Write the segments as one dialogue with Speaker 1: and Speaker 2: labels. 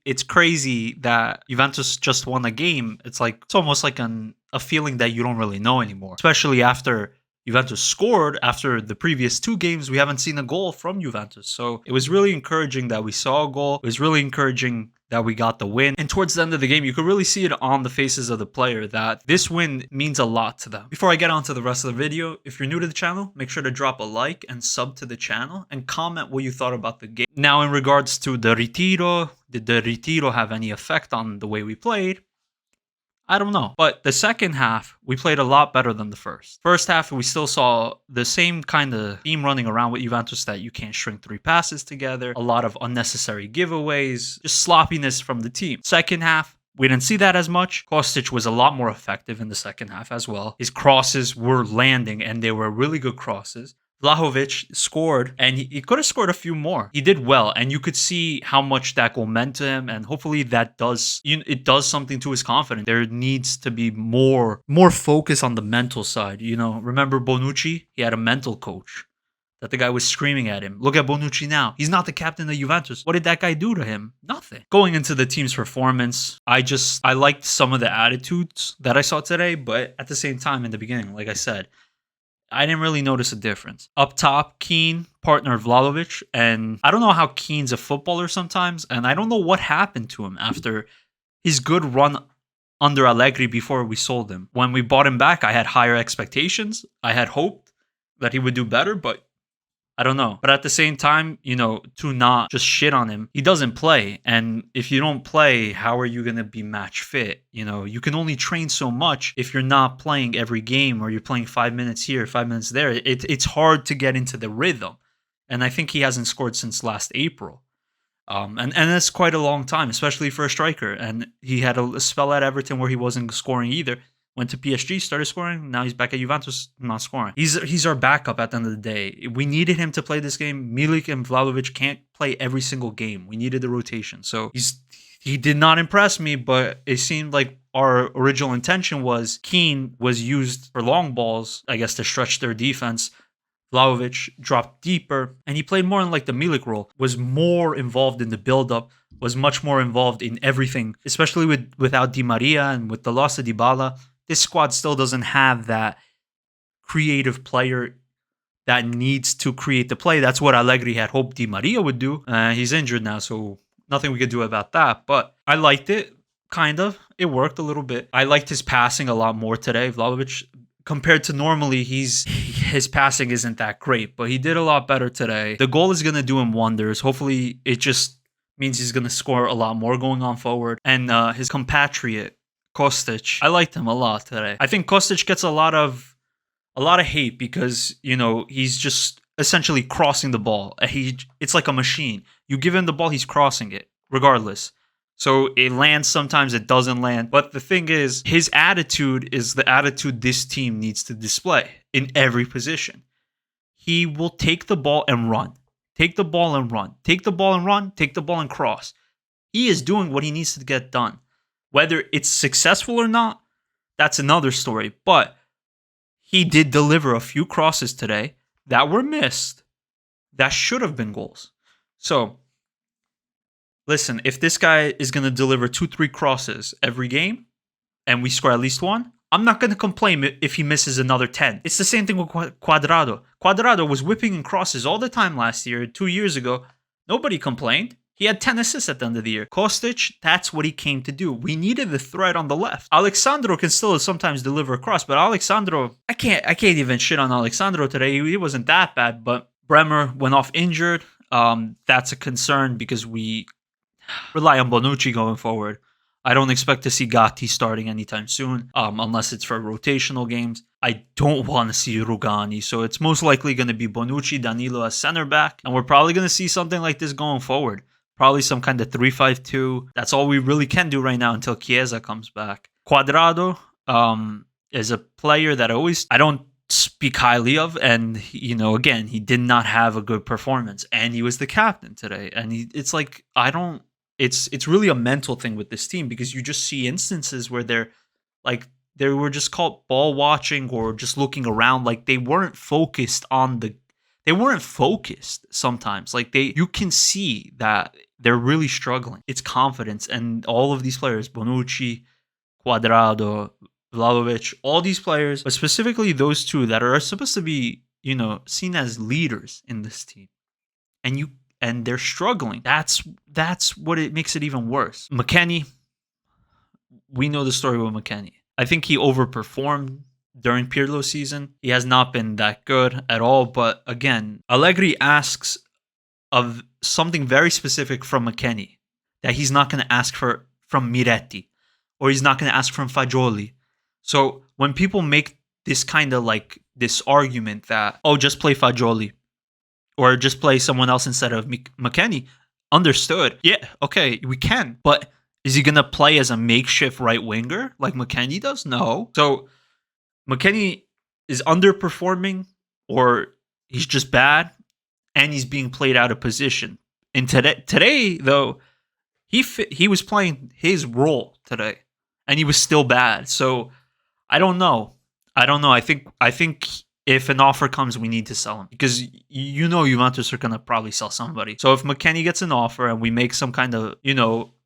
Speaker 1: it's crazy that Juventus just won a game. It's almost like a feeling that you don't really know anymore, especially after Juventus scored. After the previous 2 games, we haven't seen a goal from Juventus. So it was really encouraging that we saw a goal. It was really encouraging that we got the win. And towards the end of the game, you could really see it on the faces of the player that this win means a lot to them. Before I get on to the rest of the video, if you're new to the channel, make sure to drop a like and sub to the channel and comment what you thought about the game. Now, in regards to the Retiro, did the Retiro have any effect on the way we played? I don't know. But the second half, we played a lot better than the first. First half, we still saw the same kind of theme running around with Juventus, that you can't string 3 passes together, a lot of unnecessary giveaways, just sloppiness from the team. Second half, we didn't see that as much. Kostic was a lot more effective in the second half as well. His crosses were landing, and they were really good crosses. Vlahovic scored, and he could have scored a few more. He did well, and you could see how much that goal meant to him, and hopefully that does something to his confidence. There needs to be more focus on the mental side. Remember Bonucci? He had a mental coach that the guy was screaming at him. Look at Bonucci now. He's not the captain of Juventus. What did that guy do to him? Nothing. Going into the team's performance, I liked some of the attitudes that I saw today, but at the same time, in the beginning, like I said, I didn't really notice a difference. Up top, Keane, partner Vlahovic, and I don't know how Keane's a footballer sometimes, and I don't know what happened to him after his good run under Allegri before we sold him. When we bought him back, I had higher expectations. I had hoped that he would do better, but I don't know. But at the same time, to not just shit on him, he doesn't play. And if you don't play, how are you going to be match fit? You can only train so much if you're not playing every game, or you're playing 5 minutes here, 5 minutes there. It's hard to get into the rhythm. And I think he hasn't scored since last April. And that's quite a long time, especially for a striker. And he had a spell at Everton where he wasn't scoring either. Went to PSG, started scoring. Now he's back at Juventus, not scoring. He's our backup at the end of the day. We needed him to play this game. Milik and Vlahovic can't play every single game. We needed the rotation. So he did not impress me, but it seemed like our original intention was Keane was used for long balls, I guess, to stretch their defense. Vlahovic dropped deeper, and he played more in the Milik role, was more involved in the build-up, was much more involved in everything, especially without Di Maria and with the loss of Dybala. This squad still doesn't have that creative player that needs to create the play. That's what Allegri had hoped Di Maria would do. He's injured now, so nothing we could do about that. But I liked it, kind of. It worked a little bit. I liked his passing a lot more today. Vlahovic, compared to normally, his passing isn't that great, but he did a lot better today. The goal is going to do him wonders. Hopefully, it just means he's going to score a lot more going on forward. And his compatriot, Kostic, I liked him a lot today. I think Kostic gets a lot of hate because, he's just essentially crossing the ball. It's like a machine. You give him the ball, he's crossing it, regardless. So it lands sometimes, it doesn't land. But the thing is, his attitude is the attitude this team needs to display in every position. He will take the ball and run. Take the ball and run. Take the ball and run. Take the ball and cross. He is doing what he needs to get done. Whether it's successful or not, that's another story. But he did deliver a few crosses today that were missed. That should have been goals. So, listen, if this guy is going to deliver 2-3 crosses every game and we score at least one, I'm not going to complain if he misses another 10. It's the same thing with Cuadrado. Cuadrado was whipping in crosses all the time last year, 2 years ago. Nobody complained. He had 10 assists at the end of the year. Kostic, that's what he came to do. We needed the threat on the left. Alexandro can still sometimes deliver a cross, but Alexandro, I can't even shit on Alexandro today. He wasn't that bad, but Bremer went off injured. That's a concern because we rely on Bonucci going forward. I don't expect to see Gatti starting anytime soon, unless it's for rotational games. I don't want to see Rugani, so it's most likely going to be Bonucci, Danilo as center back, and we're probably going to see something like this going forward. Probably some kind of 3-5-2. That's all we really can do right now until Chiesa comes back. Cuadrado is a player that I don't speak highly of, and again, he did not have a good performance, and he was the captain today, and it's really a mental thing with this team because you just see instances where they were just caught ball watching or just looking around, like they weren't focused on they weren't focused sometimes. Like you can see that they're really struggling. It's confidence, and all of these players, Bonucci, Cuadrado, Vlahovic, all these players, but specifically those two that are supposed to be, seen as leaders in this team, and they're struggling. That's what it makes it even worse. McKennie, we know the story with McKennie. I think he overperformed during Pirlo's season. He has not been that good at all. But again, Allegri asks of something very specific from McKennie that he's not going to ask for from Miretti, or he's not going to ask from Fagioli. So when people make this kind of like this argument that, oh, just play Fagioli or just play someone else instead of McKennie, understood. Yeah, okay, we can. But is he going to play as a makeshift right winger like McKennie does? No. So McKennie is underperforming, or he's just bad, and he's being played out of position. And today though, he was playing his role today, and he was still bad. So I don't know. I think if an offer comes, we need to sell him, because Juventus are gonna probably sell somebody. So if McKennie gets an offer and we make some kind of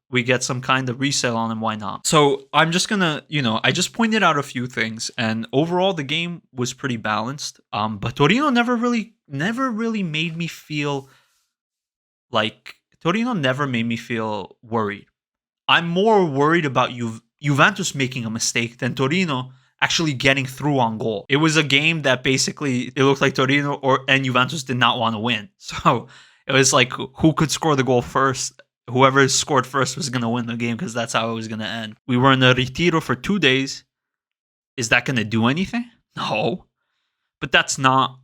Speaker 1: we get some kind of resale on him, why not? So I'm just gonna, I just pointed out a few things, and overall the game was pretty balanced. But Torino never really made me feel worried. I'm more worried about Juventus making a mistake than Torino actually getting through on goal. It was a game that basically it looked like Torino and Juventus did not want to win. So it was like who could score the goal first. Whoever scored first was going to win the game, because that's how it was going to end. We were in a retiro for 2 days. Is that going to do anything? No. But that's not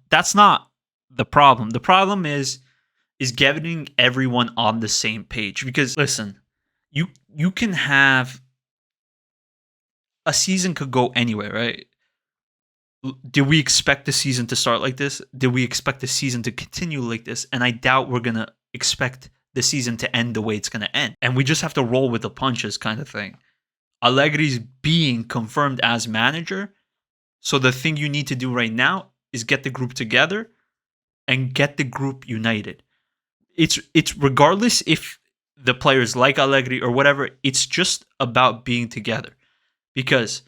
Speaker 1: the problem. The problem is getting everyone on the same page. Because listen, you can have a season could go anywhere, right? Did we expect the season to start like this? Did we expect the season to continue like this? And I doubt we're going to expect the season to end the way it's going to end. And we just have to roll with the punches kind of thing. Allegri's being confirmed as manager. So the thing you need to do right now is get the group together and get the group united. It's regardless if the players like Allegri or whatever, it's just about being together. Because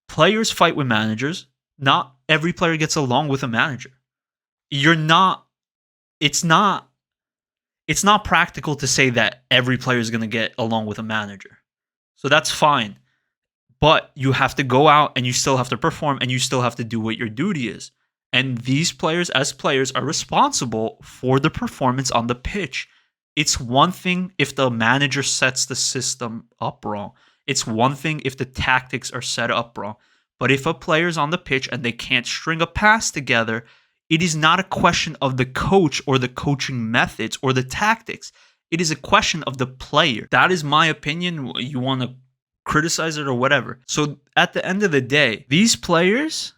Speaker 1: players fight with managers. Not every player gets along with a manager. It's not practical to say that every player is going to get along with a manager. So that's fine. But you have to go out and you still have to perform, and you still have to do what your duty is. And these players, as players, are responsible for the performance on the pitch. It's one thing if the manager sets the system up wrong. It's one thing if the tactics are set up wrong. But if a player's on the pitch and they can't string a pass together, it is not a question of the coach or the coaching methods or the tactics. It is a question of the player. That is my opinion. You want to criticize it or whatever. So at the end of the day, these players,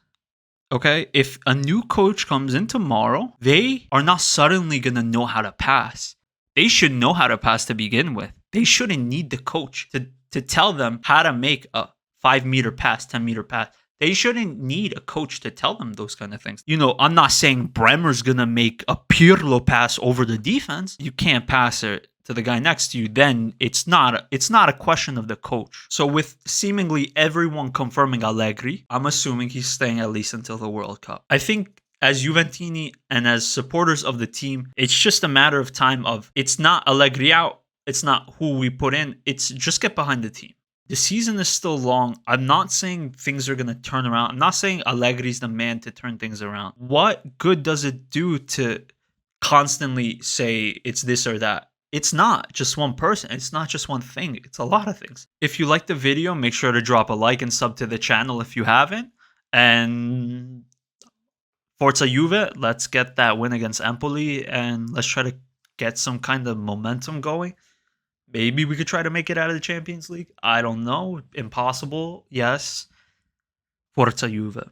Speaker 1: okay, if a new coach comes in tomorrow, they are not suddenly going to know how to pass. They should know how to pass to begin with. They shouldn't need the coach to tell them how to make a 5-meter pass, 10-meter pass. They shouldn't need a coach to tell them those kind of things. I'm not saying Bremer's going to make a Pirlo pass over the defense. You can't pass it to the guy next to you. Then it's not a question of the coach. So with seemingly everyone confirming Allegri, I'm assuming he's staying at least until the World Cup. I think as Juventini and as supporters of the team, it's just a matter of time of, it's not Allegri out. It's not who we put in. It's just get behind the team. The season is still long. I'm not saying things are going to turn around. I'm not saying Allegri's the man to turn things around. What good does it do to constantly say it's this or that? It's not just one person. It's not just one thing. It's a lot of things. If you liked the video, make sure to drop a like and sub to the channel if you haven't. And Forza Juve, let's get that win against Empoli, and let's try to get some kind of momentum going. Maybe we could try to make it out of the Champions League. I don't know. Impossible. Yes. Forza Juve.